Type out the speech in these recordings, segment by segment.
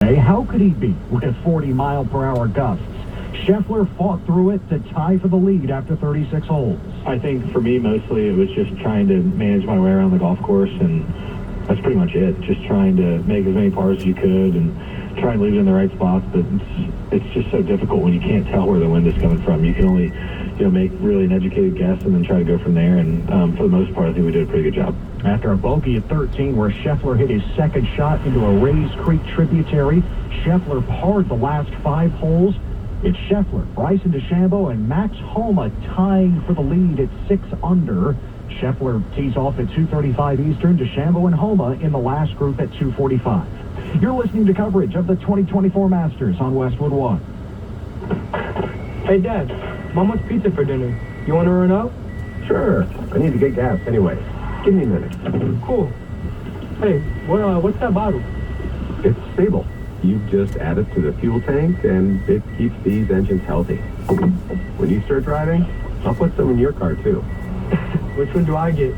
yesterday. How could he be with 40-mile-per-hour gusts? Scheffler fought through it to tie for the lead after 36 holes. I think for me, mostly, it was just trying to manage my way around the golf course, and that's pretty much it. Just trying to make as many pars as you could and try and leave it in the right spots, but it's just so difficult when you can't tell where the wind is coming from. You can only, make really an educated guess and then try to go from there, and for the most part, I think we did a pretty good job. After a bogey at 13 where Scheffler hit his second shot into a Rays Creek tributary, Scheffler parred the last 5 holes. It's Scheffler, Bryson DeChambeau, and Max Homa tying for the lead at 6 under. Scheffler tees off at 2:35 Eastern. DeChambeau and Homa in the last group at 2:45. You're listening to coverage of the 2024 Masters on Westwood One. Hey, Dad, Mom wants pizza for dinner. You want to run out? Sure. I need to get gas anyway. Give me a minute. Cool. Hey, what's that bottle? It's stable. You just add it to the fuel tank, and it keeps these engines healthy. When you start driving, I'll put some in your car, too. Which one do I get?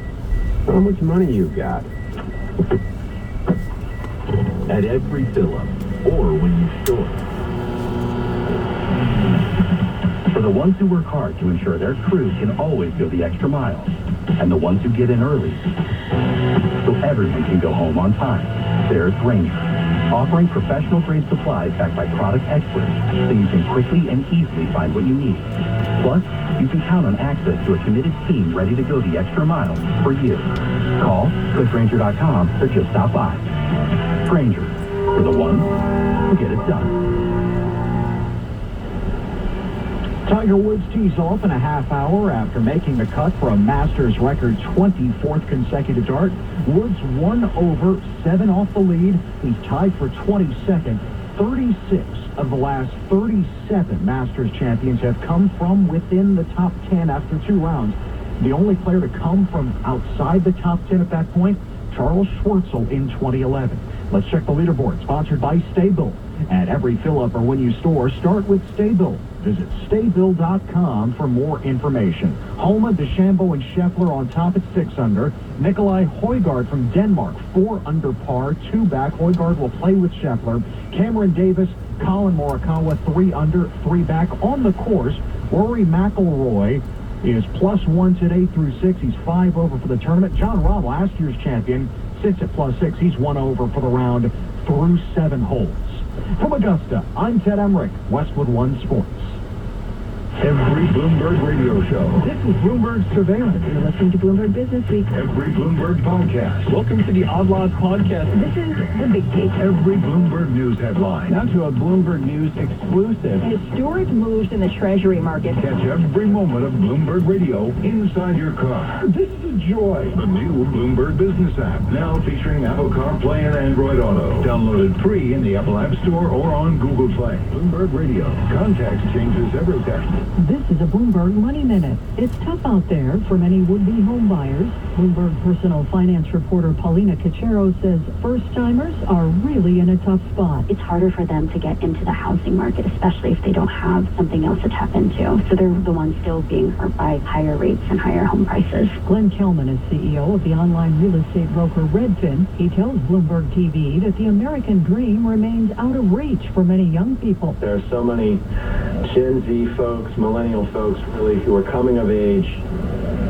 How much money you got? At every fill-up, or when you store. For the ones who work hard to ensure their crew can always go the extra mile, and the ones who get in early, so everyone can go home on time, there's Ranger, offering professional-grade supplies backed by product experts, so you can quickly and easily find what you need. Plus, you can count on access to a committed team ready to go the extra mile for you. Call, clickgranger.com, or just stop by. Granger, for the ones who get it done. Tiger Woods tees off in a half hour after making the cut for a Masters record 24th consecutive start. Woods 1 over, 7 off the lead. He's tied for 22nd. 36 of the last 37 Masters champions have come from within the top 10 after 2 rounds. The only player to come from outside the top 10 at that point, Charles Schwartzel in 2011. Let's check the leaderboard, sponsored by Staybill. At every fill-up or when you store, start with Staybill. Visit Staybill.com for more information. Homa, DeChambeau, and Scheffler on top at 6 under. Nikolai Højgaard from Denmark, 4 under par, 2 back. Højgaard will play with Scheffler. Cameron Davis, Colin Morikawa, 3 under, 3 back. On the course, Rory McIlroy is +1 today through 6. He's 5 over for the tournament. John Rahm, last year's champion, sits at +6. He's 1 over for the round through 7 holes. From Augusta, I'm Ted Emmerich, Westwood One Sports. Every Bloomberg radio show. This is Bloomberg Surveillance. You're listening to Bloomberg Business Week. Every Bloomberg podcast. Welcome to the Odd Lots podcast. This is The Big Take. Every Bloomberg News headline. Now to a Bloomberg News exclusive. Historic moves in the Treasury market. Catch every moment of Bloomberg Radio inside your car. This is a joy. The new Bloomberg Business app, now featuring Apple CarPlay and Android Auto. Downloaded free in the Apple App Store or on Google Play. Bloomberg Radio. Context changes everything. This is a Bloomberg Money Minute. It's tough out there for many would-be home buyers. Bloomberg personal finance reporter Paulina Cachero says first-timers are really in a tough spot. It's harder for them to get into the housing market, especially if they don't have something else to tap into. So they're the ones still being hurt by higher rates and higher home prices. Glen is CEO of the online real estate broker Redfin. He tells Bloomberg TV that the American dream remains out of reach for many young people. There are so many Gen Z folks, millennial folks, really, who are coming of age,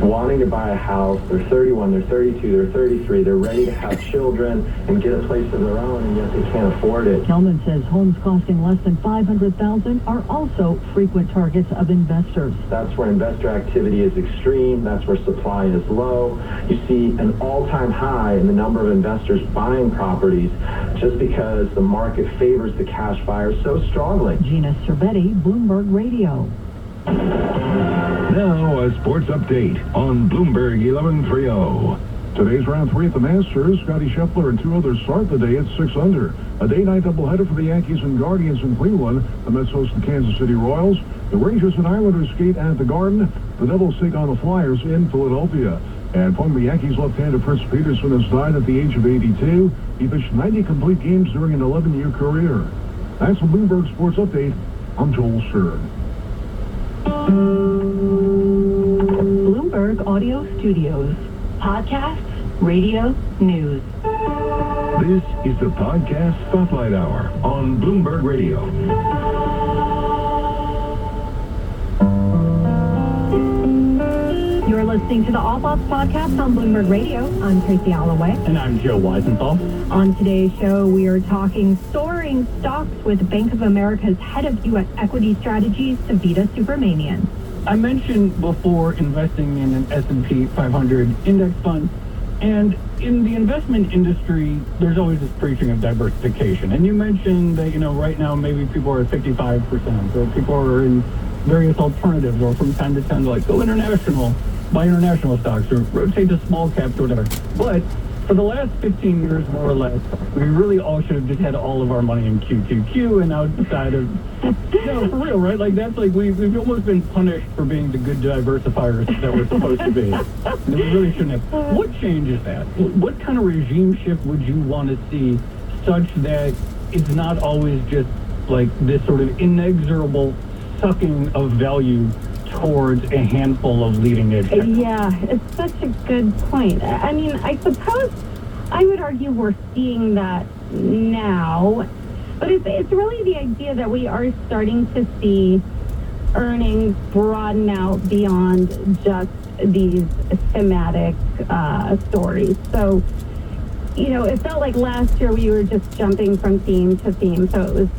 wanting to buy a house. They're 31, they're 32, they're 33. They're ready to have children and get a place of their own, and yet they can't afford it. Kelman says homes costing less than $500,000 are also frequent targets of investors. That's where investor activity is extreme. That's where supply is low. You see an all-time high in the number of investors buying properties just because the market favors the cash buyers so strongly. Gina Cervetti, Bloomberg Radio. Now, a sports update on Bloomberg 1130. Today's round 3 at the Masters. Scotty Scheffler and 2 others start the day at 6 under. A day-night doubleheader for the Yankees and Guardians in Cleveland. The Mets host the Kansas City Royals. The Rangers and Islanders skate at the Garden. The Devils take on the Flyers in Philadelphia. And former Yankees left-hander Prince Peterson has died at the age of 82. He pitched 90 complete games during an 11-year career. That's the Bloomberg Sports Update. I'm Joel Stern. Bloomberg Audio Studios. Podcasts, radio, news. This is the Podcast Spotlight Hour on Bloomberg Radio. You're listening to the All Thoughts Podcast on Bloomberg Radio. I'm Tracy Alloway. And I'm Joe Weisenthal. On today's show, we are talking soaring stocks with Bank of America's head of U.S. equity strategies, Savita Subramanian. I mentioned before investing in an S&P 500 index fund, and in the investment industry, there's always this preaching of diversification. And you mentioned that, right now maybe people are at 55%, or people are in various alternatives, or from time to time, like, go international, buy international stocks, or rotate to small caps, or whatever. But for the last 15 years, more or less, we really all should have just had all of our money in QQQ and outside of, no, for real, right? Like, that's like, we've almost been punished for being the good diversifiers that we're supposed to be. And we really shouldn't have. What changes that? What kind of regime shift would you want to see such that it's not always just like this sort of inexorable sucking of value towards a handful of leading edge tech? Yeah, it's such a good point. I mean, I suppose I would argue we're seeing that now, but it's really the idea that we are starting to see earnings broaden out beyond just these thematic stories. So, it felt like last year we were just jumping from theme to theme. So it was,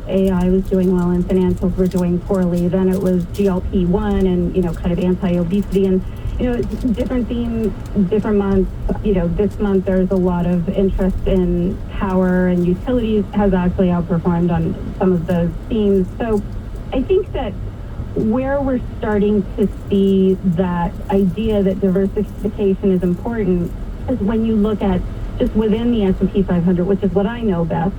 AI was doing well and financials were doing poorly. Then it was GLP-1 and, kind of anti-obesity. And, it's different themes, different months. This month there's a lot of interest in power, and utilities has actually outperformed on some of those themes. So I think that where we're starting to see that idea that diversification is important is when you look at just within the S&P 500, which is what I know best,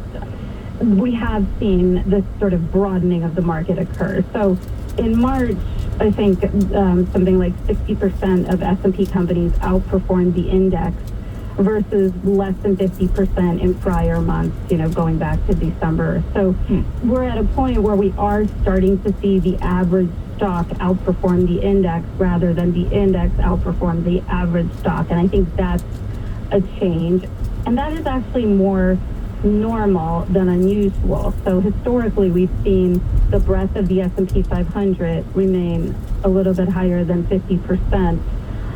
we have seen this sort of broadening of the market occur. So in March, I think something like 60% of S&P companies outperformed the index versus less than 50% in prior months, going back to December. So we're at a point where we are starting to see the average stock outperform the index rather than the index outperform the average stock. And I think that's a change, and that is actually more normal than unusual. So historically, we've seen the breadth of the S&P 500 remain a little bit higher than 50%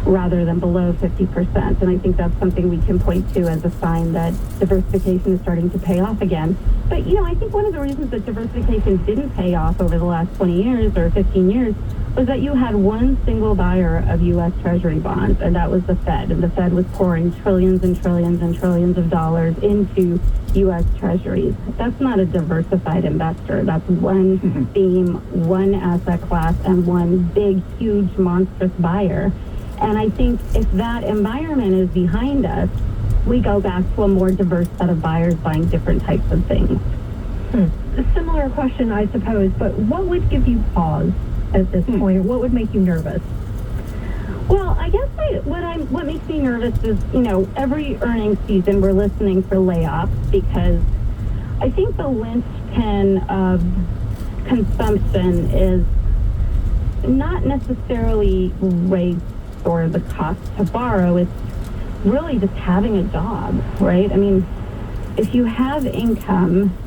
rather than below 50%, and I think that's something we can point to as a sign that diversification is starting to pay off again. But I think one of the reasons that diversification didn't pay off over the last 20 years or 15 years was that you had one single buyer of U.S. Treasury bonds, and that was the Fed. And the Fed was pouring trillions and trillions and trillions of dollars into U.S. Treasuries. That's not a diversified investor. That's one theme, one asset class, and one big, huge, monstrous buyer. And I think if that environment is behind us, we go back to a more diverse set of buyers buying different types of things. A similar question, I suppose, but what would give you pause at this point? What would make you nervous? Well, I guess what makes me nervous is, every earnings season we're listening for layoffs, because I think the linchpin of consumption is not necessarily rates or the cost to borrow. It's really just having a job, right? I mean, if you have income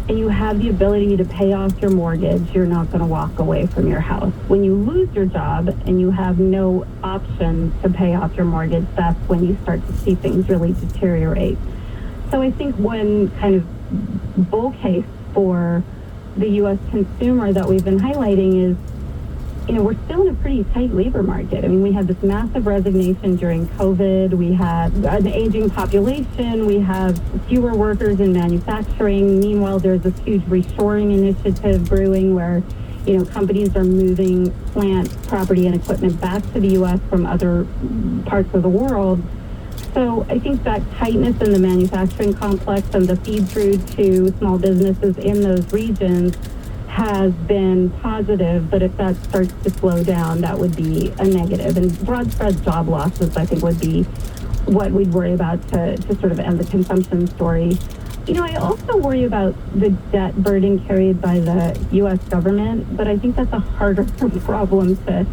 and you have the ability to pay off your mortgage, you're not going to walk away from your house. When you lose your job and you have no option to pay off your mortgage, that's when you start to see things really deteriorate. So I think one kind of bull case for the U.S. consumer that we've been highlighting is, we're still in a pretty tight labor market. I mean, we had this massive resignation during COVID. We had an aging population. We have fewer workers in manufacturing. Meanwhile, there's this huge reshoring initiative brewing where, companies are moving plant, property, and equipment back to the U.S. from other parts of the world. So I think that tightness in the manufacturing complex and the feed-through to small businesses in those regions has been positive, but if that starts to slow down, that would be a negative. And broad spread job losses, I think, would be what we'd worry about to sort of end the consumption story. I also worry about the debt burden carried by the U.S. government, but I think that's a harder problem to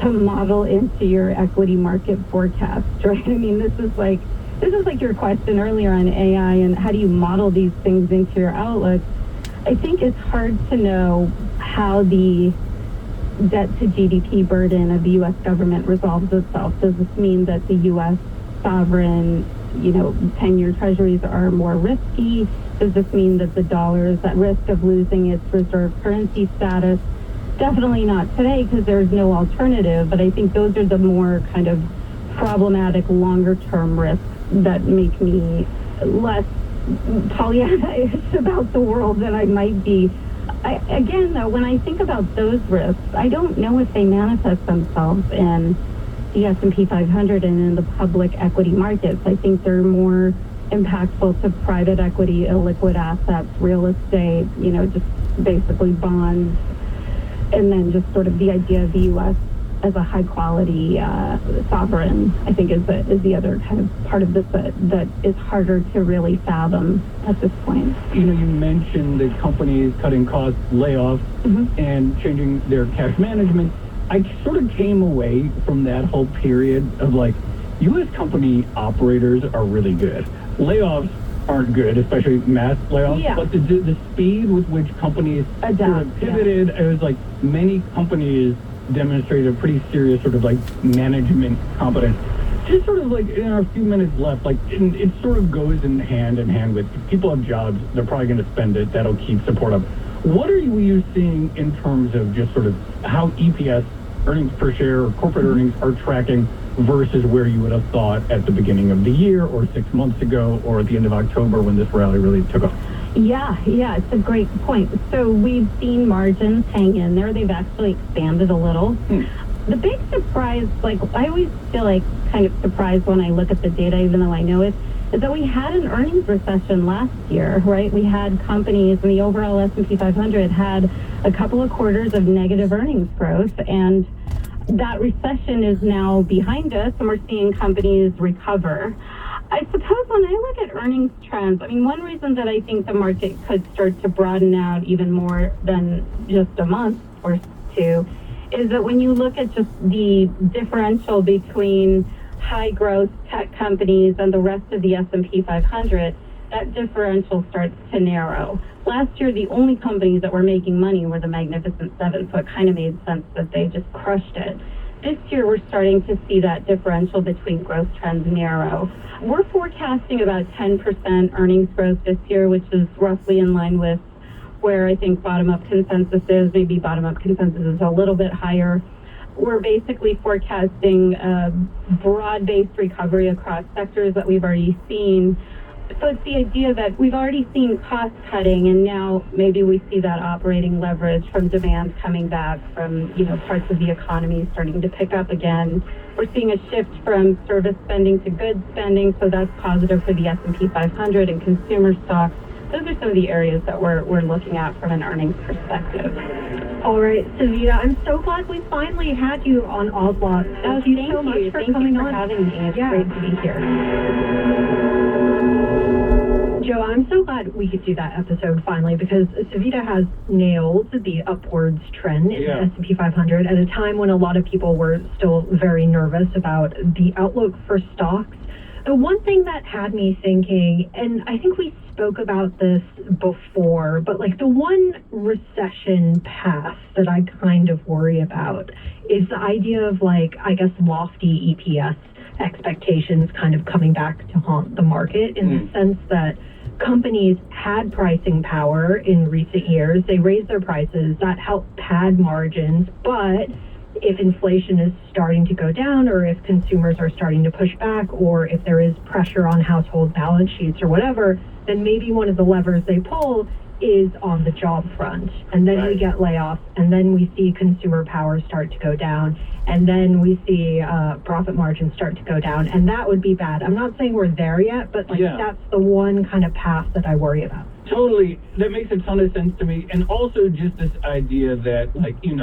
to model into your equity market forecast, right? I mean, this this is like your question earlier on AI and how do you model these things into your outlook. I think it's hard to know how the debt to GDP burden of the U.S. government resolves itself. Does this mean that the U.S. sovereign, 10-year treasuries are more risky? Does this mean that the dollar is at risk of losing its reserve currency status? Definitely not today because there's no alternative, but I think those are the more kind of problematic longer-term risks that make me less Pollyanna-ish about the world than I might be. Again, though, when I think about those risks, I don't know if they manifest themselves in the S&P 500 and in the public equity markets. I think they're more impactful to private equity, illiquid assets, real estate, just basically bonds, and then just sort of the idea of the U.S. as a high-quality sovereign, I think is the other kind of part of this that is harder to really fathom at this point. You mentioned the companies cutting costs, layoffs, and changing their cash management. I sort of came away from that whole period of like, U.S. company operators are really good. Layoffs aren't good, especially mass layoffs, but the speed with which companies adapt, sort of pivoted, it was like many companies demonstrated a pretty serious sort of like management competence. Just sort of like in our few minutes left, like it sort of goes in hand with if people have jobs, they're probably going to spend it. That'll keep support up. What are you seeing in terms of just sort of how EPS, earnings per share, or corporate earnings are tracking versus where you would have thought at the beginning of the year or 6 months ago or at the end of October when this rally really took off? Yeah, it's a great point. So we've seen margins hang in there. They've actually expanded a little. The big surprise, like I always feel like kind of surprised when I look at the data, even though I know it, is that we had an earnings recession last year, right? We had companies, and the overall S&P 500 had a couple of quarters of negative earnings growth, and that recession is now behind us, and we're seeing companies recover. I suppose when I look at earnings trends, one reason that I think the market could start to broaden out even more than just a month or two is that when you look at just the differential between high growth tech companies and the rest of the S&P 500, that differential starts to narrow. Last year, the only companies that were making money were the Magnificent Seven, so it kind of made sense that they just crushed it. This year, we're starting to see that differential between growth trends narrow. We're forecasting about 10% earnings growth this year, which is roughly in line with where I think bottom-up consensus is. Maybe bottom-up consensus is a little bit higher. We're basically forecasting a broad-based recovery across sectors that we've already seen. So it's the idea that we've already seen cost cutting, and now maybe we see that operating leverage from demand coming back, from parts of the economy starting to pick up again. We're seeing a shift from service spending to goods spending, so that's positive for the S&P 500 and consumer stocks. Those are some of the areas that we're looking at from an earnings perspective. All right, Savita, I'm so glad we finally had you on Oswald. Thank you so much for coming on. Thank you for having me. It's great to be here. Joe, I'm so glad we could do that episode finally because Savita has nailed the upwards trend in the S&P 500 at a time when a lot of people were still very nervous about the outlook for stocks. The one thing that had me thinking, and I think we spoke about this before, but like the one recession path that I kind of worry about is the idea of lofty EPS expectations kind of coming back to haunt the market in the sense that companies had pricing power in recent years. They raised their prices. That helped pad margins. But if inflation is starting to go down, or if consumers are starting to push back, or if there is pressure on household balance sheets or whatever, then maybe one of the levers they pull is on the job front. And then we get layoffs, and then we see consumer power start to go down, and then we see profit margins start to go down, and that would be bad. I'm not saying we're there yet, but that's the one kind of path that I worry about. Totally. That makes a ton of sense to me. And also just this idea that,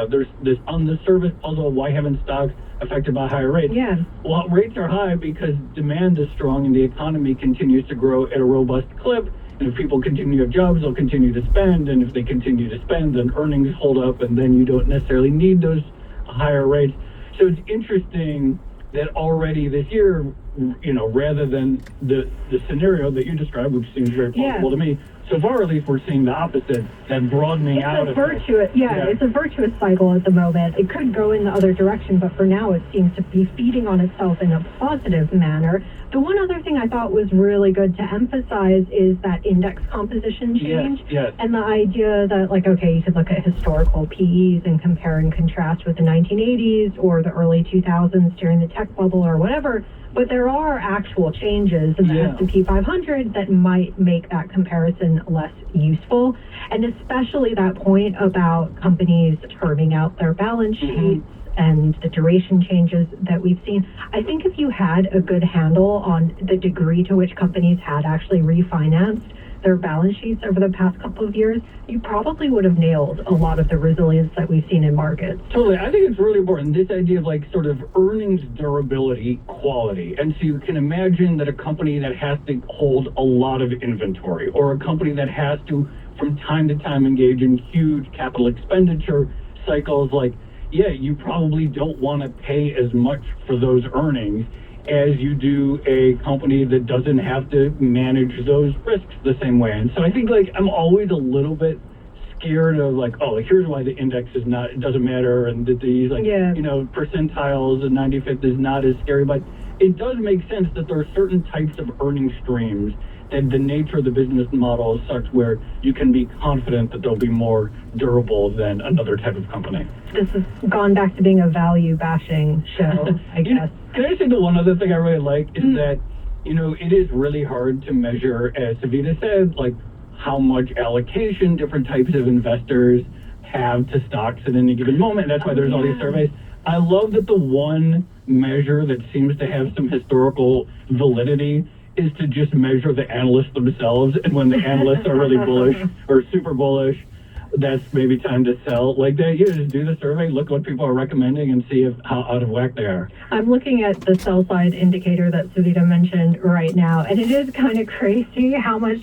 there's this on the surface puzzle, why haven't stocks affected by higher rates? Yeah. Well, rates are high because demand is strong and the economy continues to grow at a robust clip. And if people continue to have jobs, they'll continue to spend. And if they continue to spend, then earnings hold up, and then you don't necessarily need those higher rates. So it's interesting that already this year, rather than the scenario that you described, which seems very plausible to me, so far at least we're seeing the opposite, that broadening out of it's a virtuous cycle at the moment. It could go in the other direction, but for now it seems to be feeding on itself in a positive manner. The one other thing I thought was really good to emphasize is that index composition change. Yes. And the idea that, like, okay, you could look at historical PEs and compare and contrast with the 1980s or the early 2000s during the tech bubble or whatever, but there are actual changes in the S&P 500 that might make that comparison less useful, and especially that point about companies terming out their balance sheets and the duration changes that we've seen. I think if you had a good handle on the degree to which companies had actually refinanced their balance sheets over the past couple of years, you probably would have nailed a lot of the resilience that we've seen in markets. Totally. I think it's really important, this idea of like sort of earnings durability quality. And so you can imagine that a company that has to hold a lot of inventory, or a company that has to from time to time engage in huge capital expenditure cycles, like, you probably don't want to pay as much for those earnings as you do a company that doesn't have to manage those risks the same way. And so I think, like, I'm always a little bit scared of, like, here's why the index is not, it doesn't matter, and that these, like, percentiles, and 95th is not as scary, but it does make sense that there are certain types of earning streams and the nature of the business model is such where you can be confident that they'll be more durable than another type of company. This has gone back to being a value bashing show, I guess. Can I say the one other thing I really like is that, it is really hard to measure, as Savita said, like how much allocation different types of investors have to stocks at any given moment. That's why there's all these surveys. I love that the one measure that seems to have some historical validity is to just measure the analysts themselves, and when the analysts are really bullish or super bullish, that's maybe time to sell. Like that, you just do the survey, look what people are recommending, and see how out of whack they are. I'm looking at the sell side indicator that Savita mentioned right now, and it is kind of crazy how much